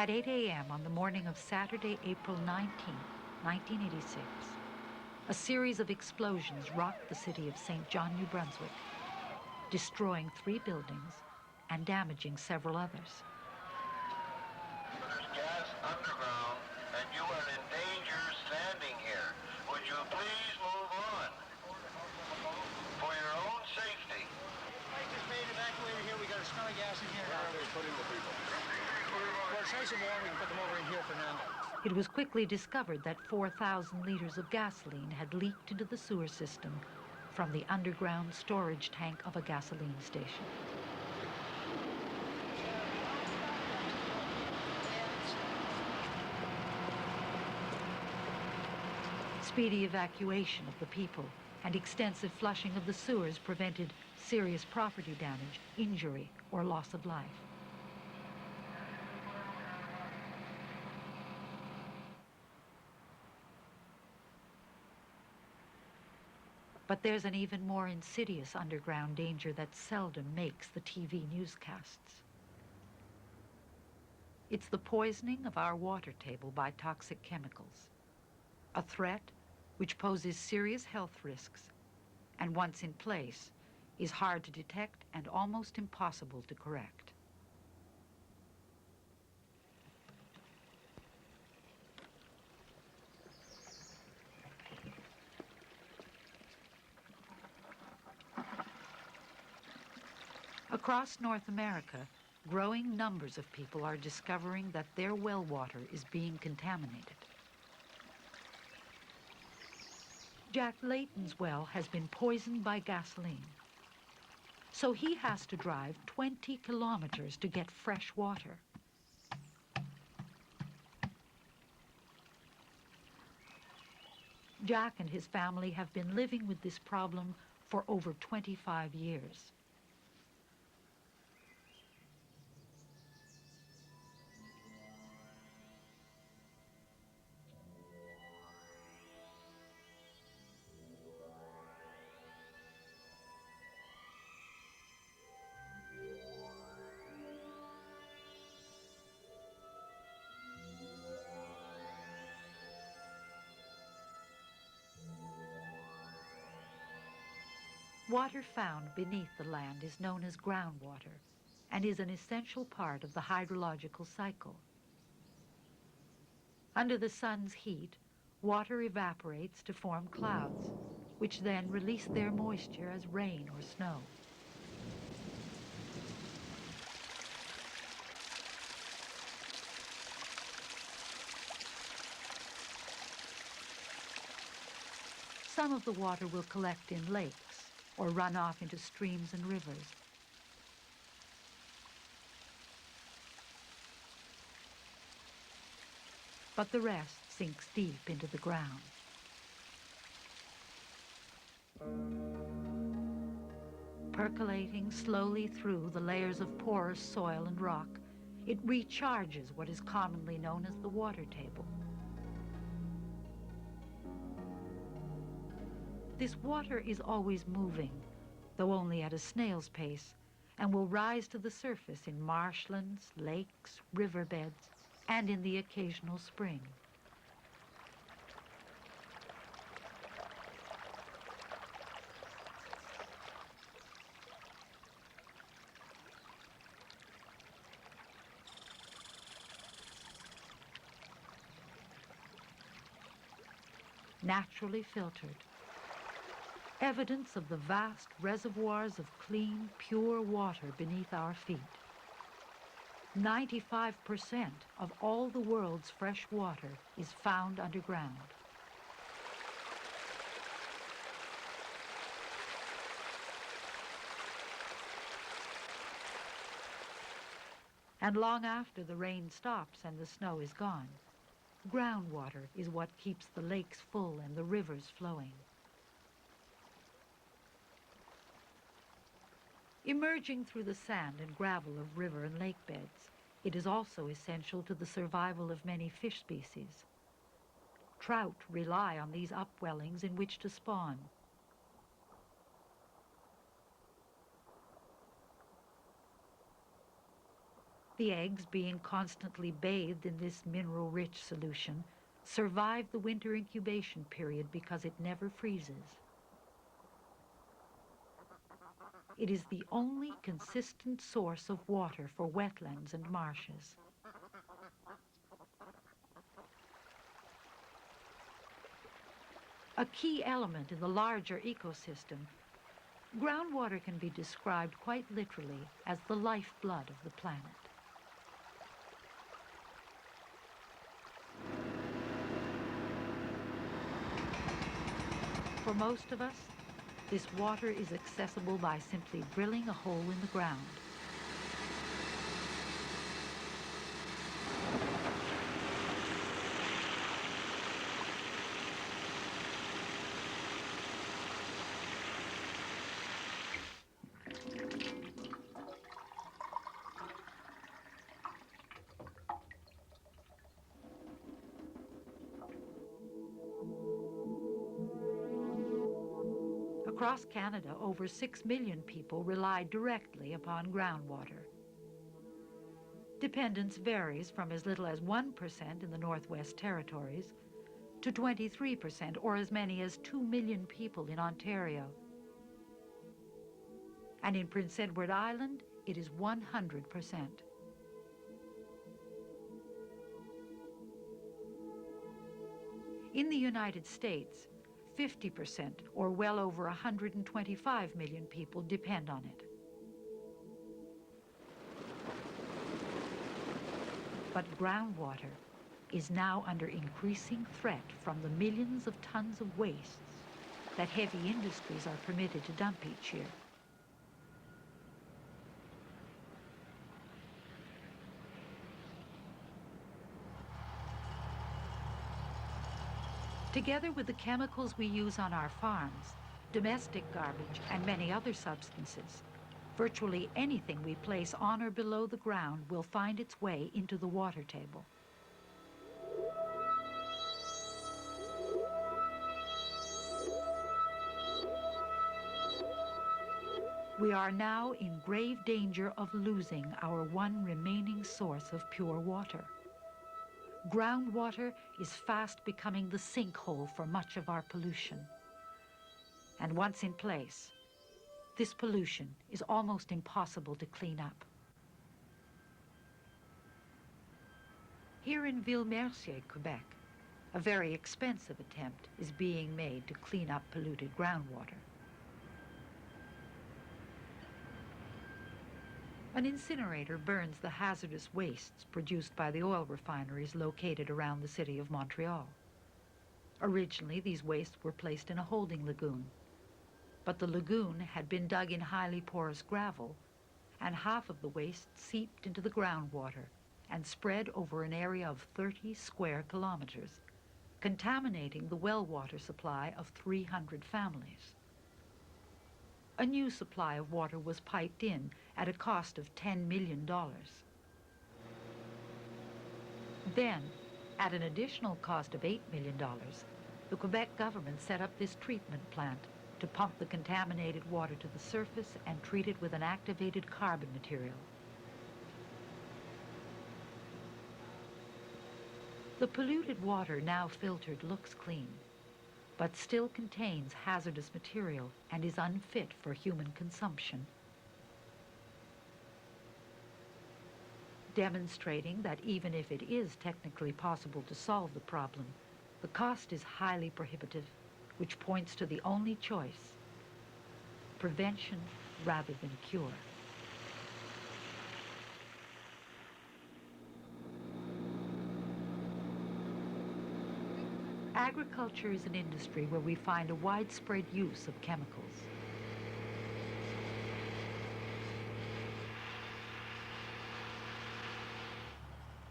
At 8 a.m. on the morning of Saturday, April 19, 1986, a series of explosions rocked the city of St. John, New Brunswick, destroying 3 buildings and damaging several others. There's gas underground, and you are in danger standing here. Would you please move on? For your own safety. I just made evacuated here. We got a smell of gas in here. Where are they putting the people? Well, it's nice and warm. We can put them over in here for now. It was quickly discovered that 4,000 liters of gasoline had leaked into the sewer system from the underground storage tank of a gasoline station. Speedy evacuation of the people and extensive flushing of the sewers prevented serious property damage, injury, or loss of life. But there's an even more insidious underground danger that seldom makes the TV newscasts. It's the poisoning of our water table by toxic chemicals, a threat which poses serious health risks and once in place is hard to detect and almost impossible to correct. Across North America, growing numbers of people are discovering that their well water is being contaminated. Jack Layton's well has been poisoned by gasoline, so he has to drive 20 kilometers to get fresh water. Jack and his family have been living with this problem for over 25 years. Water found beneath the land is known as groundwater and is an essential part of the hydrological cycle. Under the sun's heat, water evaporates to form clouds, which then release their moisture as rain or snow. Some of the water will collect in lakes or run off into streams and rivers. But the rest sinks deep into the ground. Percolating slowly through the layers of porous soil and rock, it recharges what is commonly known as the water table. This water is always moving, though only at a snail's pace, and will rise to the surface in marshlands, lakes, riverbeds, and in the occasional spring. Naturally filtered. Evidence of the vast reservoirs of clean, pure water beneath our feet. 95% of all the world's fresh water is found underground. And long after the rain stops and the snow is gone, groundwater is what keeps the lakes full and the rivers flowing. Emerging through the sand and gravel of river and lake beds, it is also essential to the survival of many fish species. Trout rely on these upwellings in which to spawn. The eggs, being constantly bathed in this mineral-rich solution, survive the winter incubation period because it never freezes. It is the only consistent source of water for wetlands and marshes. A key element in the larger ecosystem, groundwater can be described quite literally as the lifeblood of the planet. For most of us, this water is accessible by simply drilling a hole in the ground. Across Canada, over 6 million people rely directly upon groundwater. Dependence varies from as little as 1% in the Northwest Territories to 23% or as many as 2 million people in Ontario. And in Prince Edward Island, it is 100%. In the United States, 50%, or well over 125 million people, depend on it. But groundwater is now under increasing threat from the millions of tons of wastes that heavy industries are permitted to dump each year. Together with the chemicals we use on our farms, domestic garbage, and many other substances, virtually anything we place on or below the ground will find its way into the water table. We are now in grave danger of losing our one remaining source of pure water. Groundwater is fast becoming the sinkhole for much of our pollution. And once in place, this pollution is almost impossible to clean up. Here in Ville-Mercier, Quebec, a very expensive attempt is being made to clean up polluted groundwater. An incinerator burns the hazardous wastes produced by the oil refineries located around the city of Montreal. Originally, these wastes were placed in a holding lagoon, but the lagoon had been dug in highly porous gravel, and half of the waste seeped into the groundwater and spread over an area of 30 square kilometers, contaminating the well water supply of 300 families. A new supply of water was piped in at a cost of $10 million. Then, at an additional cost of $8 million, the Quebec government set up this treatment plant to pump the contaminated water to the surface and treat it with an activated carbon material. The polluted water now filtered looks clean, but still contains hazardous material and is unfit for human consumption, demonstrating that even if it is technically possible to solve the problem, the cost is highly prohibitive, which points to the only choice: prevention rather than cure. Agriculture is an industry where we find a widespread use of chemicals.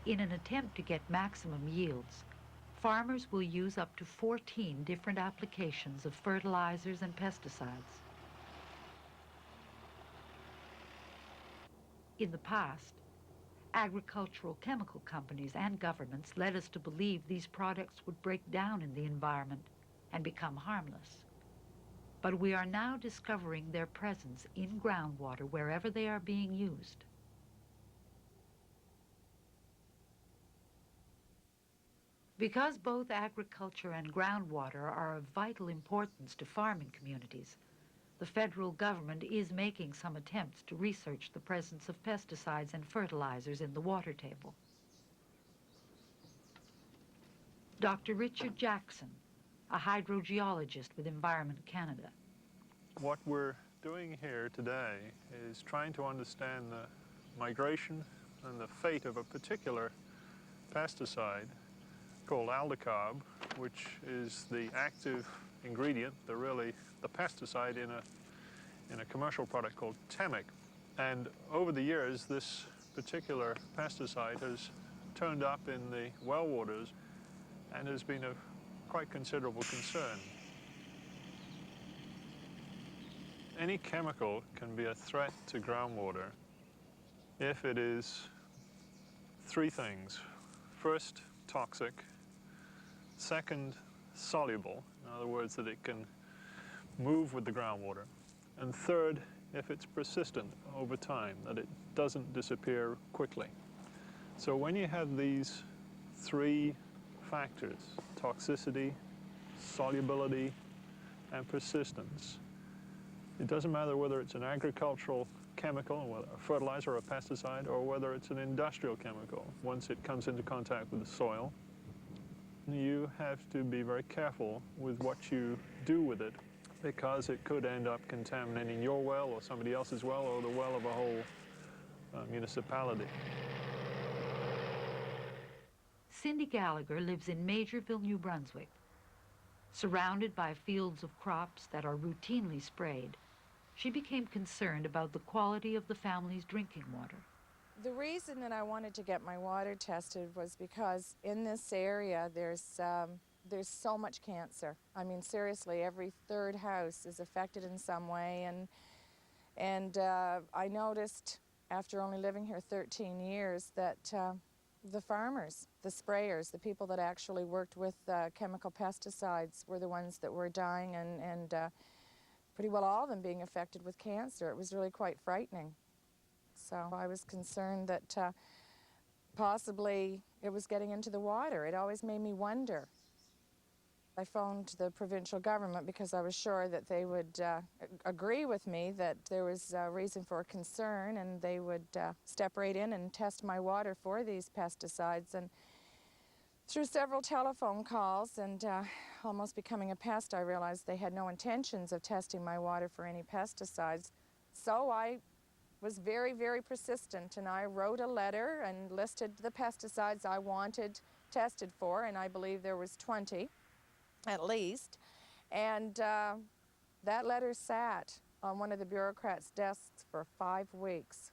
In an attempt to get maximum yields, farmers will use up to 14 different applications of fertilizers and pesticides. In the past, agricultural chemical companies and governments led us to believe these products would break down in the environment and become harmless. But we are now discovering their presence in groundwater wherever they are being used. Because both agriculture and groundwater are of vital importance to farming communities, the federal government is making some attempts to research the presence of pesticides and fertilizers in the water table. Dr. Richard Jackson, a hydrogeologist with Environment Canada. What we're doing here today is trying to understand the migration and the fate of a particular pesticide called Aldicarb, which is the active ingredient, the pesticide in a commercial product called Temic. And over the years, this particular pesticide has turned up in the well waters and has been of quite considerable concern. Any chemical can be a threat to groundwater if it is three things. First, toxic. Second, soluble. In other words, that it can move with the groundwater. And third, if it's persistent over time, that it doesn't disappear quickly. So when you have these three factors, toxicity, solubility, and persistence, it doesn't matter whether it's an agricultural chemical, whether a fertilizer or a pesticide, or whether it's an industrial chemical. Once it comes into contact with the soil, you have to be very careful with what you do with it, because it could end up contaminating your well or somebody else's well or the well of a whole municipality. Cindy Gallagher lives in Majorville, New Brunswick. Surrounded by fields of crops that are routinely sprayed, she became concerned about the quality of the family's drinking water. The reason that I wanted to get my water tested was because in this area there's so much cancer. I mean, seriously, every third house is affected in some way, and I noticed after only living here 13 years that the farmers, the sprayers, the people that actually worked with chemical pesticides were the ones that were dying, and pretty well all of them being affected with cancer. It was really quite frightening. So I was concerned that possibly it was getting into the water. It always made me wonder. I phoned the provincial government because I was sure that they would agree with me that there was a reason for concern, and they would step right in and test my water for these pesticides. And through several telephone calls and almost becoming a pest, I realized they had no intentions of testing my water for any pesticides. So I was very, very persistent, and I wrote a letter and listed the pesticides I wanted tested for, and I believe there was 20 at least. And that letter sat on one of the bureaucrats' desks for 5 weeks.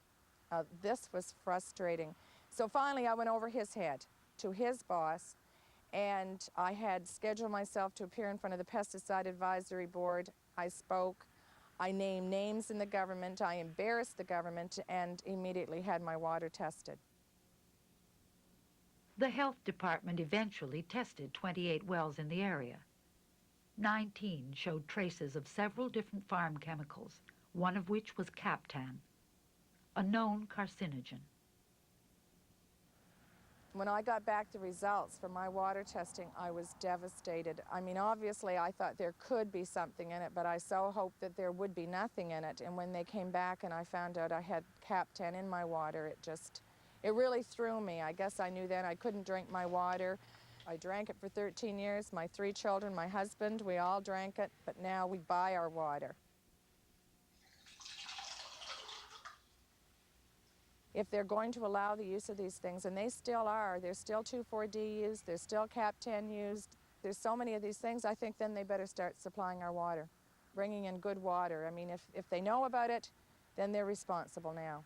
This was frustrating. So finally I went over his head to his boss, and I had scheduled myself to appear in front of the Pesticide Advisory Board. I spoke. I named names in the government, I embarrassed the government, and immediately had my water tested. The health department eventually tested 28 wells in the area. 19 showed traces of several different farm chemicals, one of which was Captan, a known carcinogen. When I got back the results from my water testing, I was devastated. I mean, obviously, I thought there could be something in it, but I so hoped that there would be nothing in it. And when they came back and I found out I had Captan in my water, it really threw me. I guess I knew then I couldn't drink my water. I drank it for 13 years. My 3 children, my husband, we all drank it, but now we buy our water. If they're going to allow the use of these things, and they still are, there's still 2,4-D used, there's still Captan used, there's so many of these things, I think then they better start supplying our water, bringing in good water. I mean, if they know about it, then they're responsible now.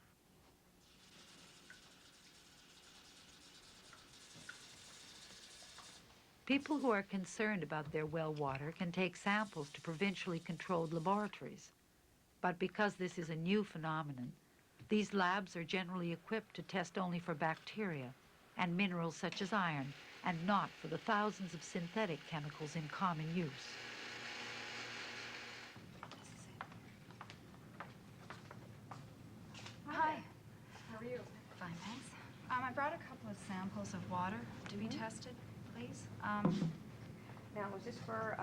People who are concerned about their well water can take samples to provincially controlled laboratories. But because this is a new phenomenon, these labs are generally equipped to test only for bacteria and minerals such as iron, and not for the thousands of synthetic chemicals in common use. Hi. How are you? Fine, thanks. I brought a couple of samples of water to be tested, please. Now, is this for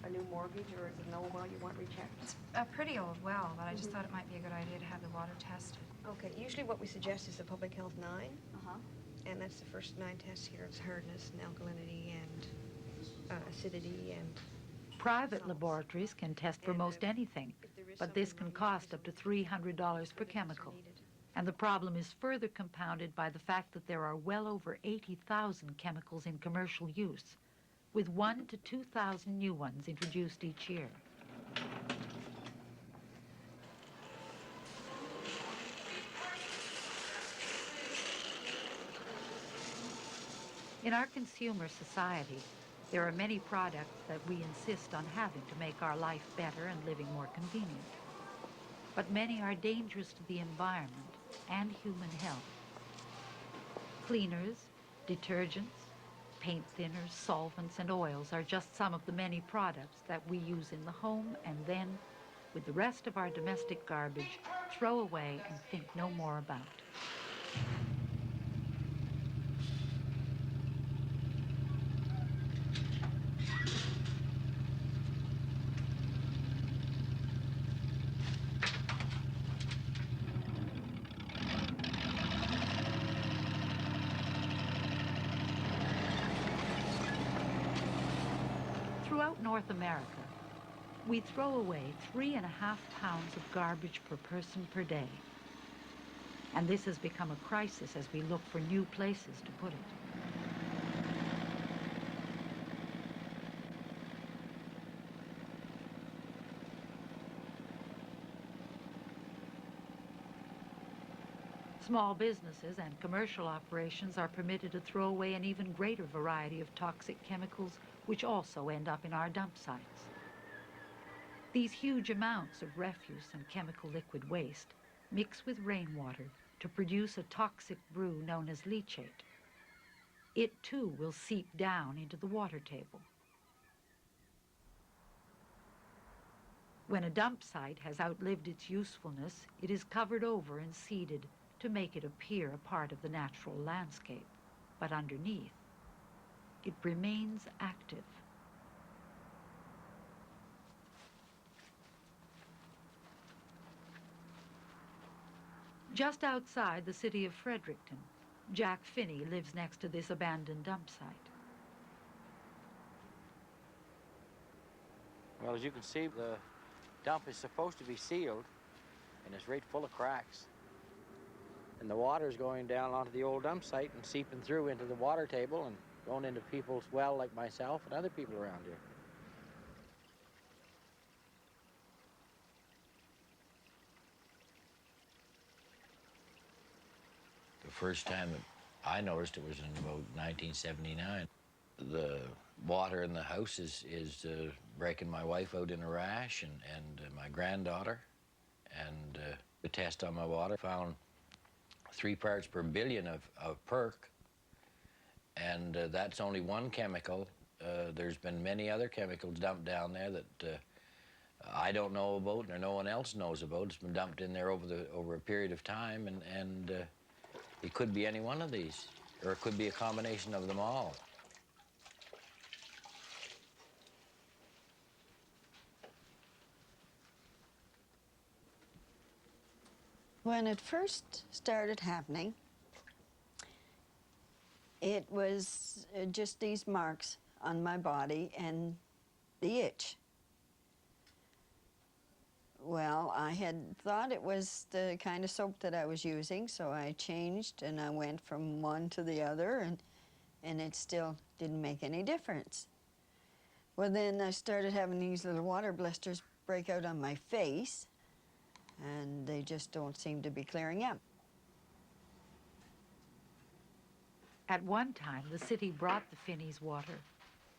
a new mortgage, or is it an old well you want rechecked? It's a pretty old well, but I just thought it might be a good idea to have the water tested. Okay, usually what we suggest is the Public Health 9, Uh-huh. and that's the first 9 tests here. It's hardness and alkalinity and acidity and... Private salts. laboratories can test for And, most anything, if there is but this something can wrong, cost up to $300 per the tests are chemical. needed. And the problem is further compounded by the fact that there are well over 80,000 chemicals in commercial use, with 1,000 to 2,000 new ones introduced each year. In our consumer society, there are many products that we insist on having to make our life better and living more convenient. But many are dangerous to the environment and human health. Cleaners, detergents, paint thinners, solvents, and oils are just some of the many products that we use in the home and then, with the rest of our domestic garbage, throw away and think no more about. Throughout North America, we throw away 3.5 pounds of garbage per person per day. And this has become a crisis as we look for new places to put it. Small businesses and commercial operations are permitted to throw away an even greater variety of toxic chemicals, which also end up in our dump sites. These huge amounts of refuse and chemical liquid waste mix with rainwater to produce a toxic brew known as leachate. It too will seep down into the water table. When a dump site has outlived its usefulness, it is covered over and seeded to make it appear a part of the natural landscape. But underneath, it remains active. Just outside the city of Fredericton, Jack Finney lives next to this abandoned dump site. Well, as you can see, the dump is supposed to be sealed, and it's right full of cracks. And the water's going down onto the old dump site and seeping through into the water table and going into people's well, like myself and other people around here. The first time that I noticed it was in about 1979. The water in the house is breaking my wife out in a rash and my granddaughter. And the test on my water found 3 parts per billion of perc. And that's only one chemical. There's been many other chemicals dumped down there that I don't know about or no one else knows about. It's been dumped in there over a period of time, and it could be any one of these, or it could be a combination of them all. When it first started happening, it was just these marks on my body and the itch. Well, I had thought it was the kind of soap that I was using, so I changed and I went from one to the other, and it still didn't make any difference. Well, then I started having these little water blisters break out on my face, and they just don't seem to be clearing up. At one time, the city brought the Finneys water,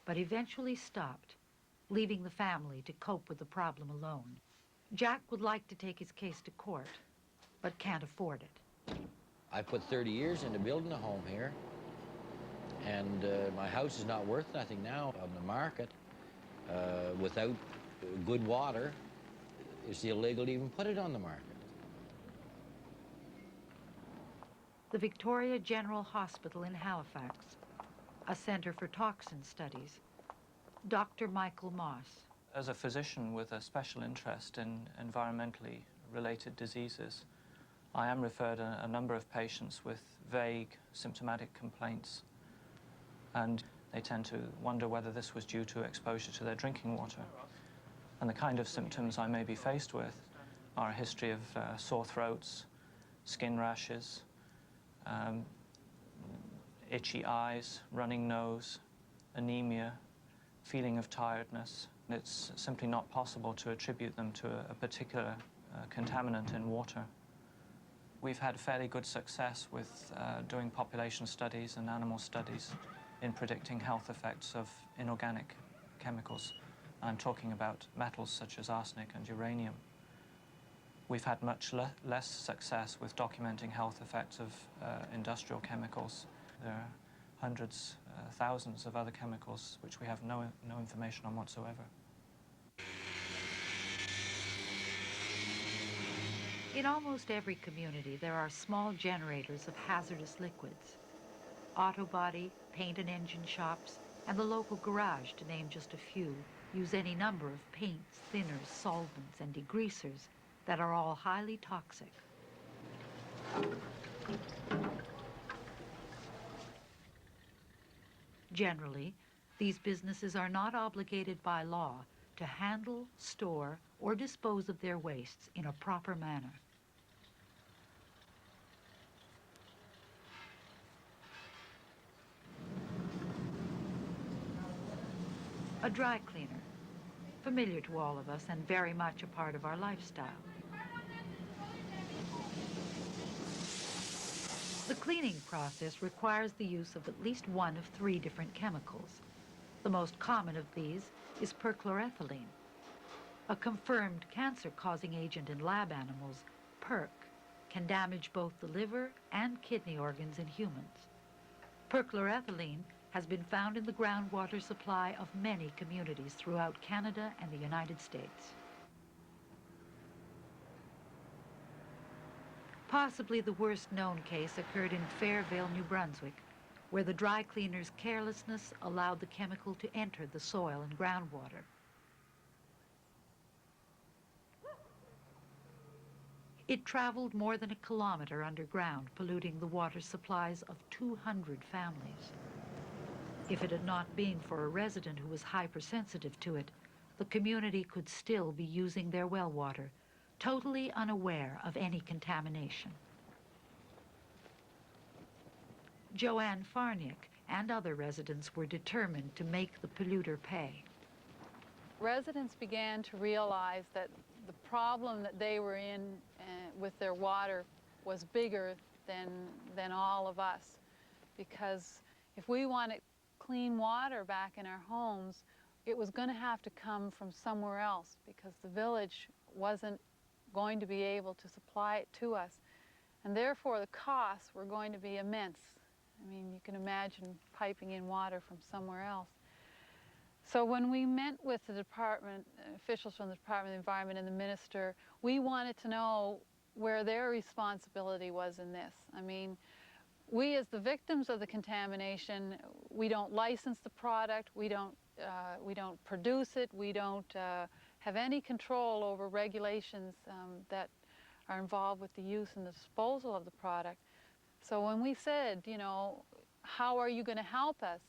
but eventually stopped, leaving the family to cope with the problem alone. Jack would like to take his case to court, but can't afford it. I put 30 years into building a home here, and my house is not worth nothing now on the market. Without good water, it's illegal to even put it on the market. The Victoria General Hospital in Halifax a Center for Toxin Studies, Dr. Michael Moss. As a physician with a special interest in environmentally related diseases, I am referred a number of patients with vague symptomatic complaints, and they tend to wonder whether this was due to exposure to their drinking water. And the kind of symptoms I may be faced with are a history of sore throats, skin rashes, itchy eyes, running nose, anemia, feeling of tiredness. It's simply not possible to attribute them to a particular contaminant in water. We've had fairly good success with doing population studies and animal studies in predicting health effects of inorganic chemicals. I'm talking about metals such as arsenic and uranium. We've had much less success with documenting health effects of industrial chemicals. There are hundreds, thousands of other chemicals which we have no information on whatsoever. In almost every community, there are small generators of hazardous liquids. Auto body, paint and engine shops, and the local garage, to name just a few, use any number of paints, thinners, solvents, and degreasers that are all highly toxic. Generally, these businesses are not obligated by law to handle, store, or dispose of their wastes in a proper manner. A dry cleaner, familiar to all of us and very much a part of our lifestyle. The cleaning process requires the use of at least one of 3 different chemicals. The most common of these is perchloroethylene. A confirmed cancer-causing agent in lab animals, PERC can damage both the liver and kidney organs in humans. Perchloroethylene has been found in the groundwater supply of many communities throughout Canada and the United States. Possibly the worst known case occurred in Fairvale, New Brunswick, where the dry cleaner's carelessness allowed the chemical to enter the soil and groundwater. It traveled more than a kilometer underground, polluting the water supplies of 200 families. If it had not been for a resident who was hypersensitive to it, the community could still be using their well water, totally unaware of any contamination. Joanne Farniak and other residents were determined to make the polluter pay. Residents began to realize that the problem that they were in with their water was bigger than all of us, because if we wanted clean water back in our homes, it was going to have to come from somewhere else, because the village wasn't going to be able to supply it to us. And therefore, the costs were going to be immense. I mean, you can imagine piping in water from somewhere else. So when we met with the department, officials from the Department of the Environment and the minister, we wanted to know where their responsibility was in this. I mean, we as the victims of the contamination, we don't license the product, we don't produce it, we don't have any control over regulations that are involved with the use and the disposal of the product. So when we said, you know, how are you going to help us?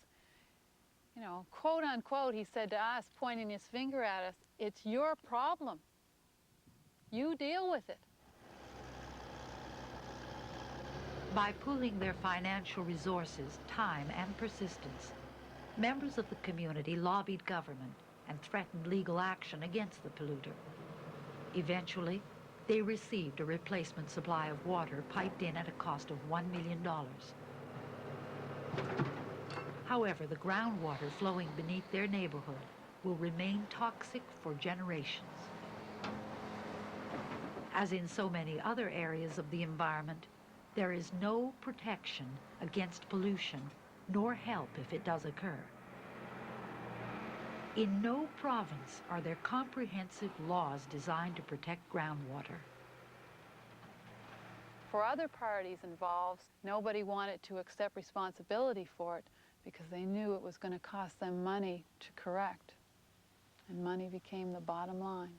You know, quote unquote, he said to us, pointing his finger at us, it's your problem. You deal with it. By pooling their financial resources, time, and persistence, members of the community lobbied government and threatened legal action against the polluter. Eventually, they received a replacement supply of water piped in at a cost of $1 million. However, the groundwater flowing beneath their neighborhood will remain toxic for generations. As in so many other areas of the environment, there is no protection against pollution, nor help if it does occur. In no province are there comprehensive laws designed to protect groundwater. For other parties involved, nobody wanted to accept responsibility for it. because they knew it was going to cost them money to correct. And money became the bottom line.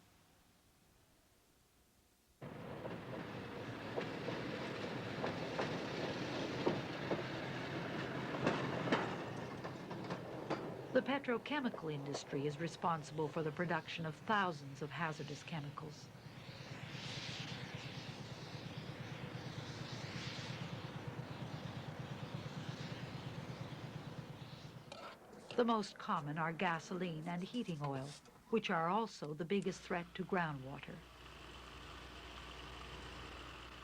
The petrochemical industry is responsible for the production of thousands of hazardous chemicals. The most common are gasoline and heating oil, which are also the biggest threat to groundwater.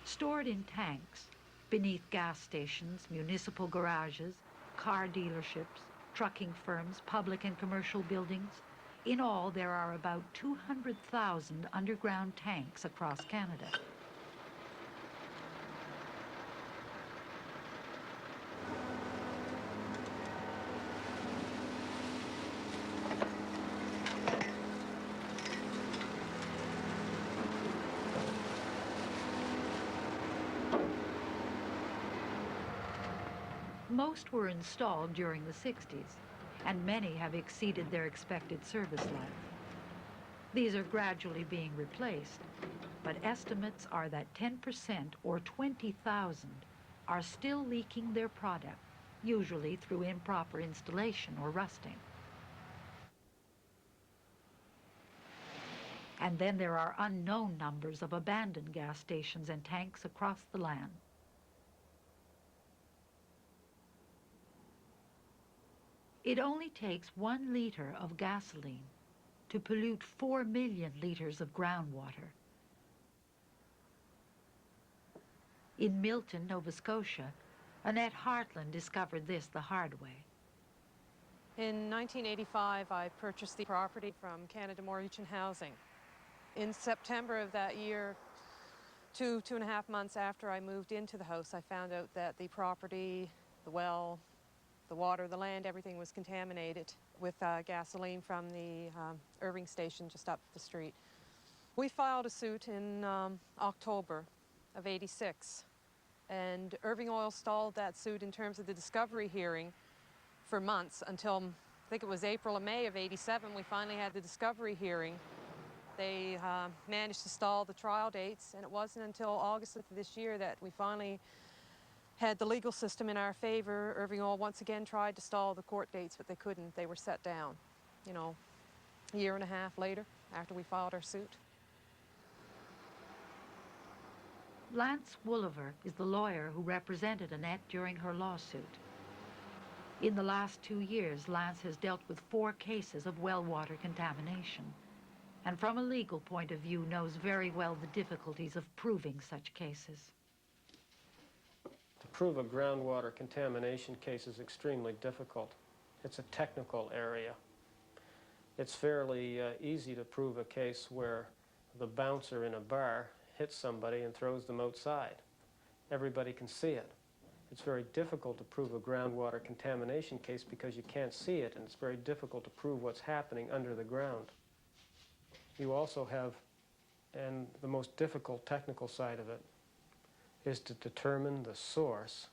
Stored in tanks, beneath gas stations, municipal garages, car dealerships, trucking firms, public and commercial buildings, in all there are about 200,000 underground tanks across Canada. Most were installed during the 60s, and many have exceeded their expected service life. These are gradually being replaced, but estimates are that 10% or 20,000 are still leaking their product, usually through improper installation or rusting. And then there are unknown numbers of abandoned gas stations and tanks across the land. It only takes 1 liter of gasoline to pollute 4 million liters of groundwater. In Milton, Nova Scotia, Annette Hartland discovered this the hard way. In 1985, I purchased the property from Canada Mortgage and Housing. In September of that year, 2.5 months after I moved into the house, I found out that the property, the well, the water, the land, everything was contaminated with gasoline from the Irving station just up the street. We filed a suit in October of '86, and Irving Oil stalled that suit in terms of the discovery hearing for months until, I think it was April or May of '87, we finally had the discovery hearing. They managed to stall the trial dates, and it wasn't until August of this year that we finally had the legal system in our favor. Irving Oil once again tried to stall the court dates, but they couldn't. They were set down, you know, a year and a half later after we filed our suit. Lance Wooliver is the lawyer who represented Annette during her lawsuit. In the last 2 years, Lance has dealt with 4 cases of well water contamination, and from a legal point of view knows very well the difficulties of proving such cases. To prove a groundwater contamination case is extremely difficult. It's a technical area. It's fairly easy to prove a case where the bouncer in a bar hits somebody and throws them outside. Everybody can see it. It's very difficult to prove a groundwater contamination case because you can't see it, and it's very difficult to prove what's happening under the ground. You also have, and the most difficult technical side of it, is to determine the source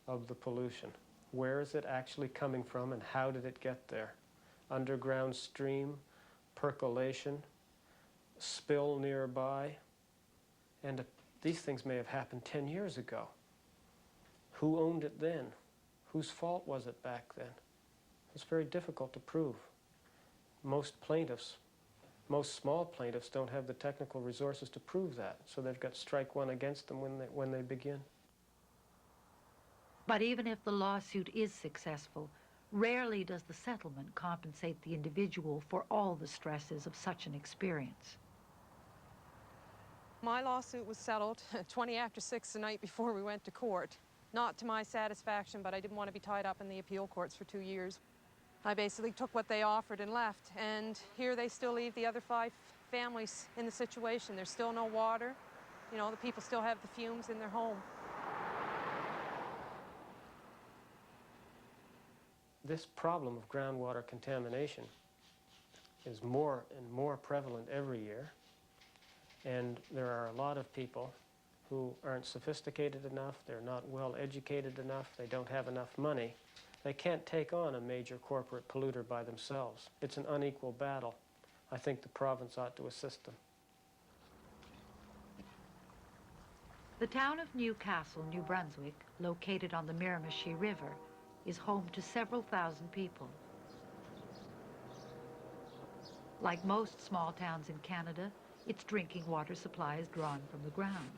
of the pollution. Where is it actually coming from, and how did it get there? Underground stream, percolation, spill nearby, and these things may have happened 10 years ago. Who owned it then? Whose fault was it back then? It's very difficult to prove. Most plaintiffs, most small plaintiffs don't have the technical resources to prove that, so they've got strike one against them when they begin. But even if the lawsuit is successful, rarely does the settlement compensate the individual for all the stresses of such an experience. My lawsuit was settled 20 after 6 the night before we went to court. Not to my satisfaction, but I didn't want to be tied up in the appeal courts for 2 years. I basically took what they offered and left, and here they still leave the other 5 families in the situation. There's still no water. You know, the people still have the fumes in their home. This problem of groundwater contamination is more and more prevalent every year, and there are a lot of people who aren't sophisticated enough, they're not well educated enough, they don't have enough money, They can't take on a major corporate polluter by themselves. It's an unequal battle. I think the province ought to assist them. The town of Newcastle, New Brunswick, located on the Miramichi River, is home to several thousand people. Like most small towns in Canada, its drinking water supply is drawn from the ground.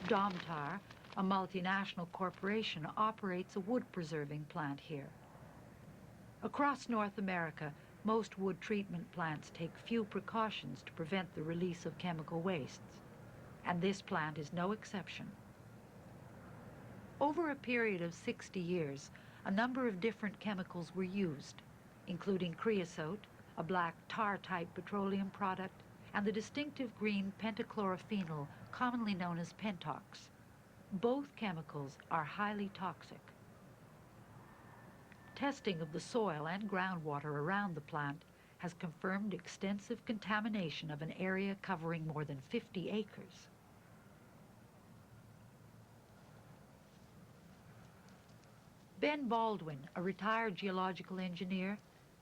Domtar, a multinational corporation, operates a wood-preserving plant here. Across North America, most wood treatment plants take few precautions to prevent the release of chemical wastes, and this plant is no exception. Over a period of 60 years, a number of different chemicals were used, including creosote, a black tar-type petroleum product, and the distinctive green pentachlorophenol, commonly known as Pentox. Both chemicals are highly toxic. Testing of the soil and groundwater around the plant has confirmed extensive contamination of an area covering more than 50 acres. Ben Baldwin, a retired geological engineer,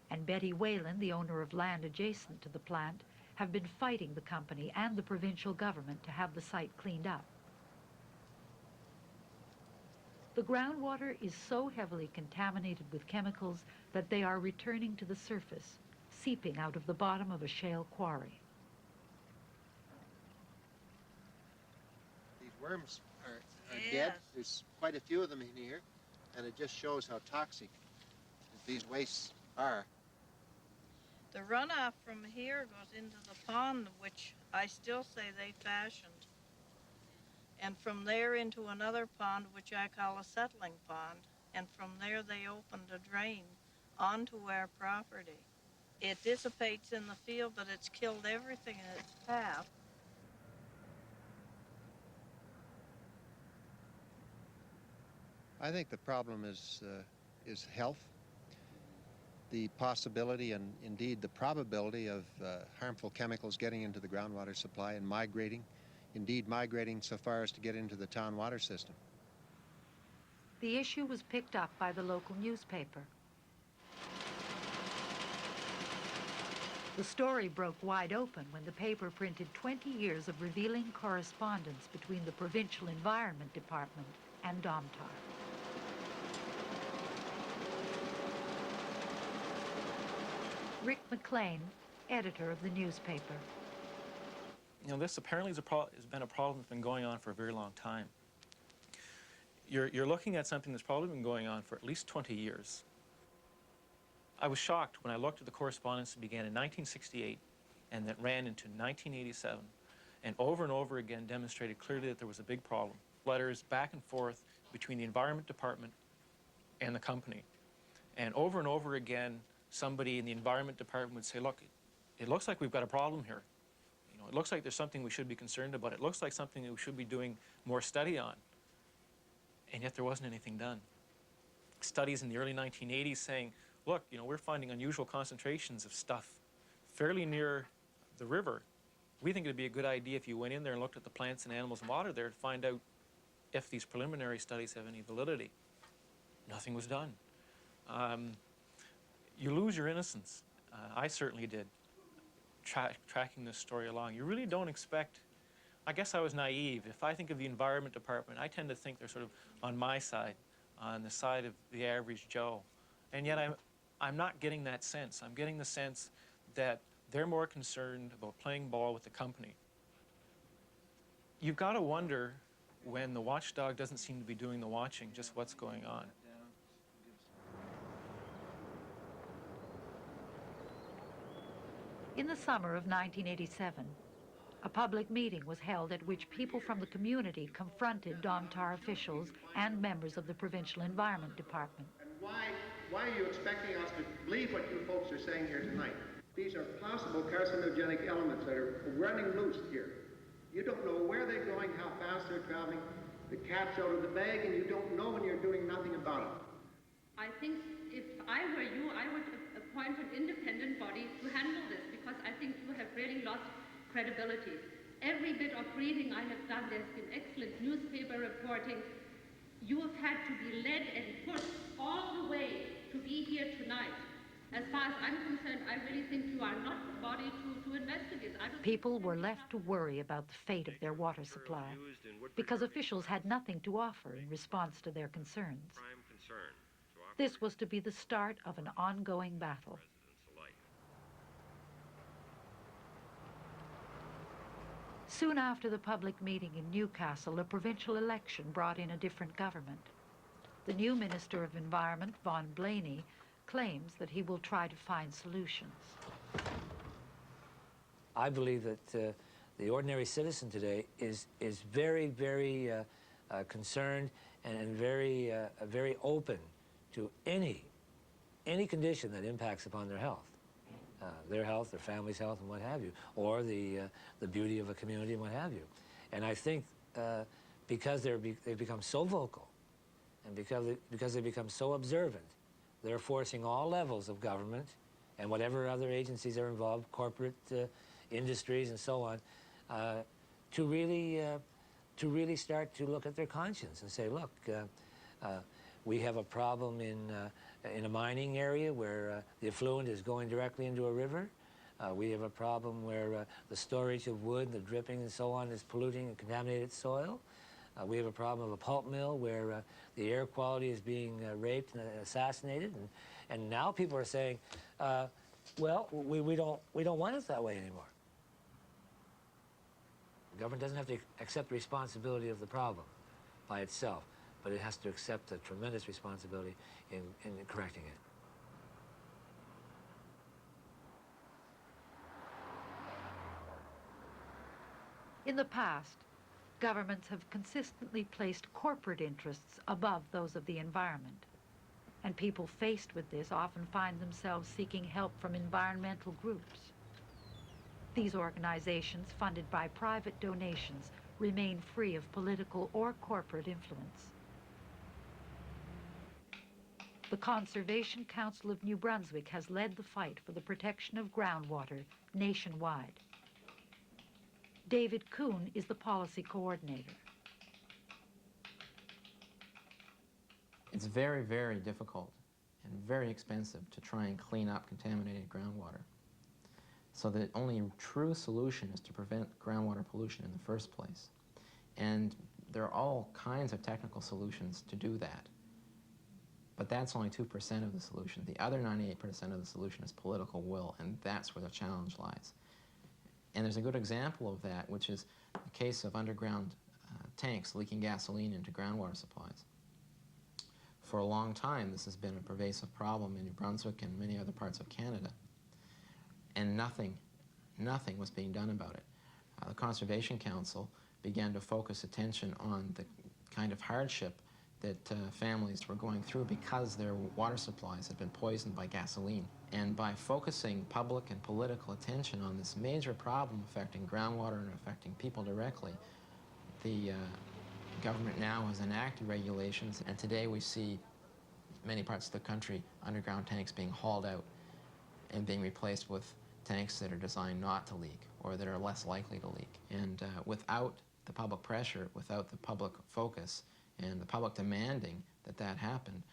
and Betty Whalen, the owner of land adjacent to the plant, have been fighting the company and the provincial government to have the site cleaned up. The groundwater is so heavily contaminated with chemicals that they are returning to the surface, seeping out of the bottom of a shale quarry. These worms are dead. There's quite a few of them in here, and it just shows how toxic these wastes are. The runoff from here goes into the pond, which I still say they fashioned. And from there into another pond, which I call a settling pond. And from there they opened a drain onto our property. It dissipates in the field, but it's killed everything in its path. I think the problem is health. The possibility and indeed the probability of harmful chemicals getting into the groundwater supply and migrating so far as to get into the town water system. The issue was picked up by the local newspaper. The story broke wide open when the paper printed 20 years of revealing correspondence between the Provincial Environment Department and Domtar. Rick McLean, editor of the newspaper. You know, this apparently has been a problem that's been going on for a very long time. You're looking at something that's probably been going on for at least 20 years. I was shocked when I looked at the correspondence that began in 1968 and that ran into 1987 and over again demonstrated clearly that there was a big problem. Letters back and forth between the Environment Department and the company. And over again, somebody in the Environment Department would say, look, it looks like we've got a problem here. You know, it looks like there's something we should be concerned about. It looks like something that we should be doing more study on. And yet there wasn't anything done. Studies in the early 1980s saying, look, you know, we're finding unusual concentrations of stuff fairly near the river. We think it'd be a good idea if you went in there and looked at the plants and animals and water there to find out if these preliminary studies have any validity. Nothing was done. You lose your innocence. I certainly did, tracking this story along. You really don't expect, I guess I was naive. If I think of the Environment Department, I tend to think they're sort of on my side, on the side of the average Joe. And yet I'm not getting that sense. I'm getting the sense that they're more concerned about playing ball with the company. You've got to wonder, when the watchdog doesn't seem to be doing the watching, just what's going on. In the summer of 1987, a public meeting was held at which people from the community confronted Domtar officials and members of the Provincial Environment Department. And why are you expecting us to believe what you folks are saying here tonight? These are possible carcinogenic elements that are running loose here. You don't know where they're going, how fast they're traveling. The cat's out of the bag, and you don't know, and you're doing nothing about it. I think if I were you, I would appoint an independent body to handle this, because I think you have really lost credibility. Every bit of reading I have done, there's been excellent newspaper reporting. You have had to be led and pushed all the way to be here tonight. As far as I'm concerned, I really think you are not the body to investigate. People were left to worry about the fate of their water supply because officials had nothing to offer in response to their concerns. This was to be the start of an ongoing battle. Soon after the public meeting in Newcastle, a provincial election brought in a different government. The new Minister of Environment, Vaughan Blaney, claims that he will try to find solutions. I believe that the ordinary citizen today is very, very concerned and very open to any condition that impacts upon their health, their family's health, and what have you, or the beauty of a community and what have you. And I think because they've become so vocal, and because they become so observant, they're forcing all levels of government and whatever other agencies are involved, corporate industries and so on, to really start to look at their conscience and say, look, we have a problem in a mining area where the effluent is going directly into a river. We have a problem where the storage of wood, the dripping and so on is polluting and contaminated soil. We have a problem of a pulp mill where the air quality is being raped and assassinated, and now people are saying, well, we don't want it that way anymore. The government doesn't have to accept the responsibility of the problem by itself, but it has to accept a tremendous responsibility in correcting it. In the past, governments have consistently placed corporate interests above those of the environment, and people faced with this often find themselves seeking help from environmental groups. These organizations, funded by private donations, remain free of political or corporate influence. The Conservation Council of New Brunswick has led the fight for the protection of groundwater nationwide. David Kuhn is the policy coordinator. It's very, very difficult and very expensive to try and clean up contaminated groundwater. So the only true solution is to prevent groundwater pollution in the first place. And there are all kinds of technical solutions to do that. But that's only 2% of the solution. The other 98% of the solution is political will, and that's where the challenge lies. And there's a good example of that, which is the case of underground tanks leaking gasoline into groundwater supplies. For a long time, this has been a pervasive problem in New Brunswick and many other parts of Canada. And nothing was being done about it. The Conservation Council began to focus attention on the kind of hardship that families were going through because their water supplies had been poisoned by gasoline. And by focusing public and political attention on this major problem affecting groundwater and affecting people directly, the government now has enacted regulations, and today we see many parts of the country underground tanks being hauled out and being replaced with tanks that are designed not to leak or that are less likely to leak. And without the public pressure, without the public focus, and the public demanding that that happen,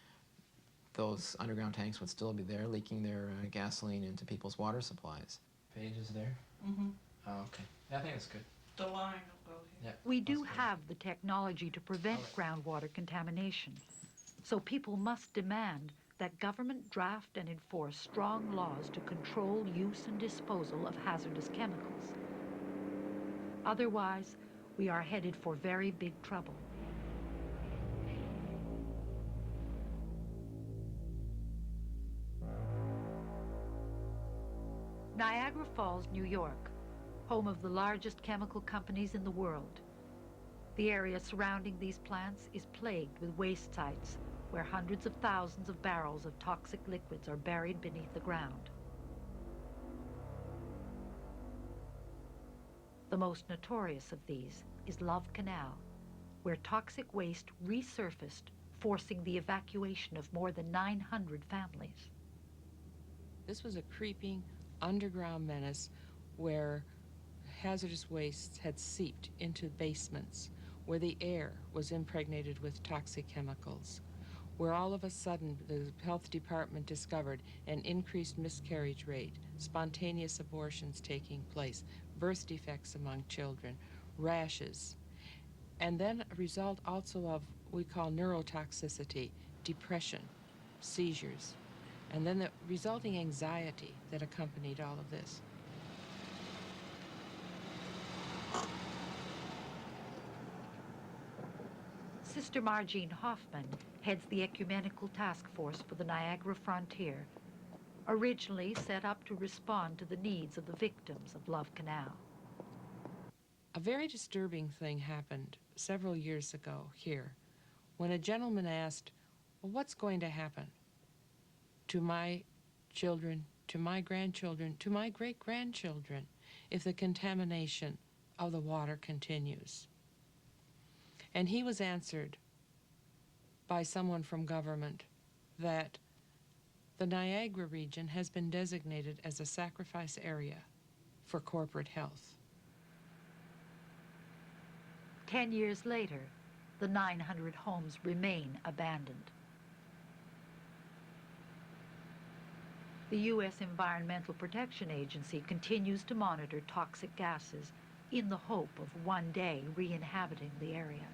those underground tanks would still be there, leaking their gasoline into people's water supplies. Page is there? Mm-hmm. Oh, okay. Yeah, I think that's good. The line will go here. Yeah. We do have the technology to prevent groundwater contamination, so people must demand that government draft and enforce strong laws to control use and disposal of hazardous chemicals. Otherwise, we are headed for very big trouble. Niagara Falls, New York, home of the largest chemical companies in the world. The area surrounding these plants is plagued with waste sites where hundreds of thousands of barrels of toxic liquids are buried beneath the ground. The most notorious of these is Love Canal, where toxic waste resurfaced, forcing the evacuation of more than 900 families. This was a creeping underground menace where hazardous wastes had seeped into basements where the air was impregnated with toxic chemicals, where all of a sudden the health department discovered an increased miscarriage rate, spontaneous abortions taking place, birth defects among children, rashes, and then a result also of what we call neurotoxicity, depression, seizures, and then the resulting anxiety that accompanied all of this. Sister Margene Hoffman heads the Ecumenical Task Force for the Niagara Frontier, originally set up to respond to the needs of the victims of Love Canal. A very disturbing thing happened several years ago here when a gentleman asked, well, what's going to happen to my children, to my grandchildren, to my great-grandchildren if the contamination of the water continues? And he was answered by someone from government that the Niagara region has been designated as a sacrifice area for corporate health. 10 years later, the 900 homes remain abandoned. The U.S. Environmental Protection Agency continues to monitor toxic gases in the hope of one day re-inhabiting the area.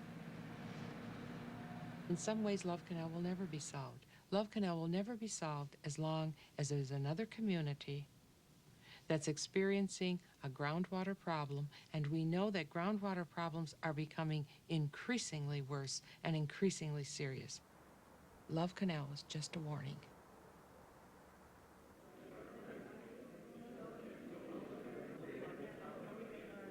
In some ways, Love Canal will never be solved. Love Canal will never be solved as long as there's another community that's experiencing a groundwater problem, and we know that groundwater problems are becoming increasingly worse and increasingly serious. Love Canal was just a warning.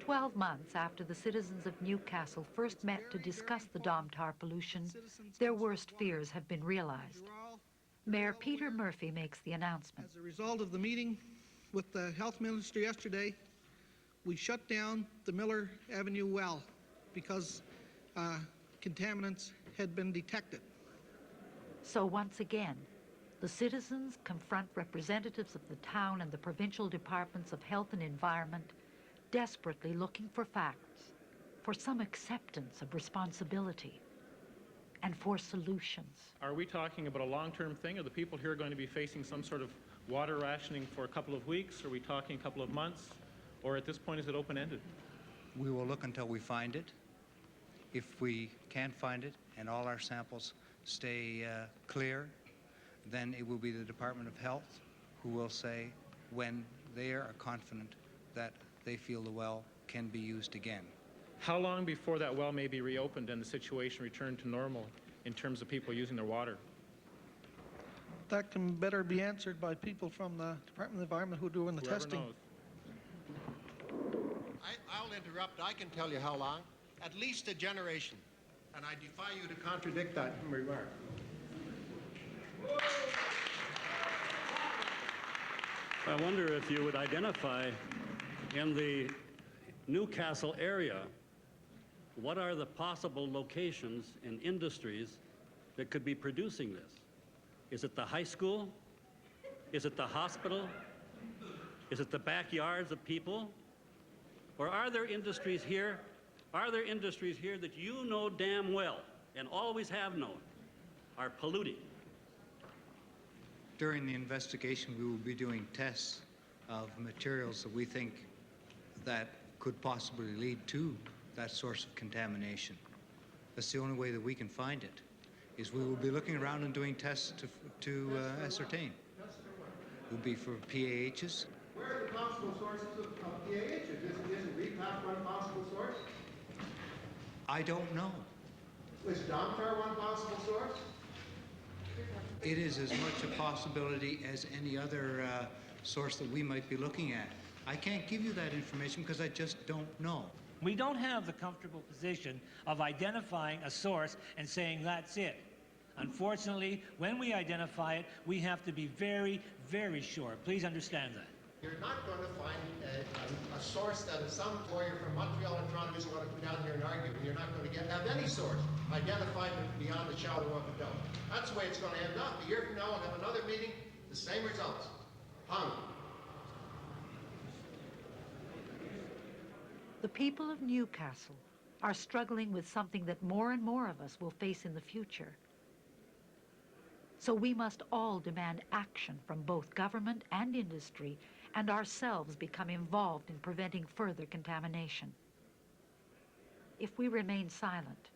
"12 months after the citizens of Newcastle first met to discuss the Domtar pollution, their worst fears have been realized. Mayor Peter Murphy makes the announcement. As a result of the meeting with the health minister yesterday, we shut down the Miller Avenue well because contaminants had been detected. So once again, the citizens confront representatives of the town and the provincial departments of health and environment, desperately looking for facts, for some acceptance of responsibility, and for solutions. Are we talking about a long-term thing? Are the people here going to be facing some sort of water rationing for a couple of weeks? Are we talking a couple of months? Or at this point, is it open-ended? We will look until we find it. If we can't find it and all our samples stay clear, then it will be the Department of Health who will say when they are confident that they feel the well can be used again. How long before that well may be reopened and the situation returned to normal in terms of people using their water? That can better be answered by people from the Department of Environment who are doing the Whoever testing. knows. I'll interrupt. I can tell you how long. At least a generation. And I defy you to contradict that remark. I wonder if you would identify in the Newcastle area, what are the possible locations and industries that could be producing this? Is it the high school? Is it the hospital? Is it the backyards of people? Or are there industries here? Are there industries here that you know damn well and always have known are polluting? During the investigation, we will be doing tests of materials that we think that could possibly lead to that source of contamination. That's the only way that we can find it, is we will be looking around and doing tests to ascertain. It will be for PAHs. Where are the possible sources of PAHs? Isn't REPAP one possible source? I don't know. Is Domtar one possible source? It is as much a possibility as any other source that we might be looking at. I can't give you that information because I just don't know. We don't have the comfortable position of identifying a source and saying that's it. Unfortunately, when we identify it, we have to be very, very sure. Please understand that. You're not going to find a source that is some lawyer from Montreal and Toronto isn't going to come down here and argue. You're not going to have any source identified beyond the shadow of a doubt. That's the way it's going to end up. A year from now, we'll have another meeting, the same results. Hung. The people of Newcastle are struggling with something that more and more of us will face in the future. So we must all demand action from both government and industry, and ourselves become involved in preventing further contamination. If we remain silent,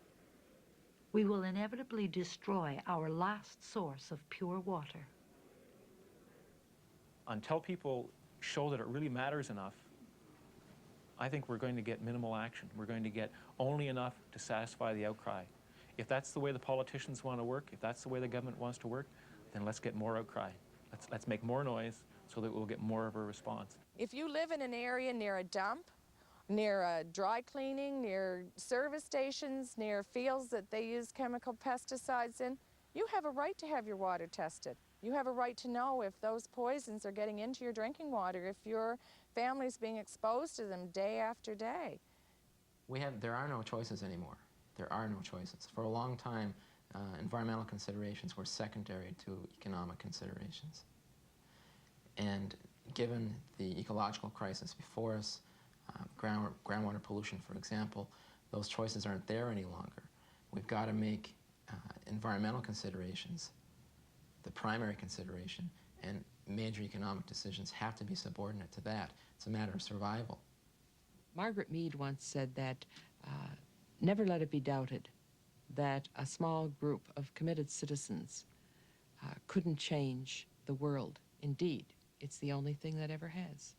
we will inevitably destroy our last source of pure water. Until people show that it really matters enough, I think we're going to get minimal action. We're going to get only enough to satisfy the outcry. If that's the way the politicians want to work, if that's the way the government wants to work, then let's get more outcry. Let's make more noise so that we'll get more of a response. If you live in an area near a dump, near a dry cleaning, near service stations, near fields that they use chemical pesticides in, you have a right to have your water tested. You have a right to know if those poisons are getting into your drinking water, if your family's being exposed to them day after day. There are no choices anymore. There are no choices. For a long time, environmental considerations were secondary to economic considerations. And given the ecological crisis before us, groundwater pollution, for example, those choices aren't there any longer. We've got to make environmental considerations the primary consideration, and major economic decisions have to be subordinate to that. It's a matter of survival. Margaret Mead once said that never let it be doubted that a small group of committed citizens couldn't change the world. Indeed, it's the only thing that ever has.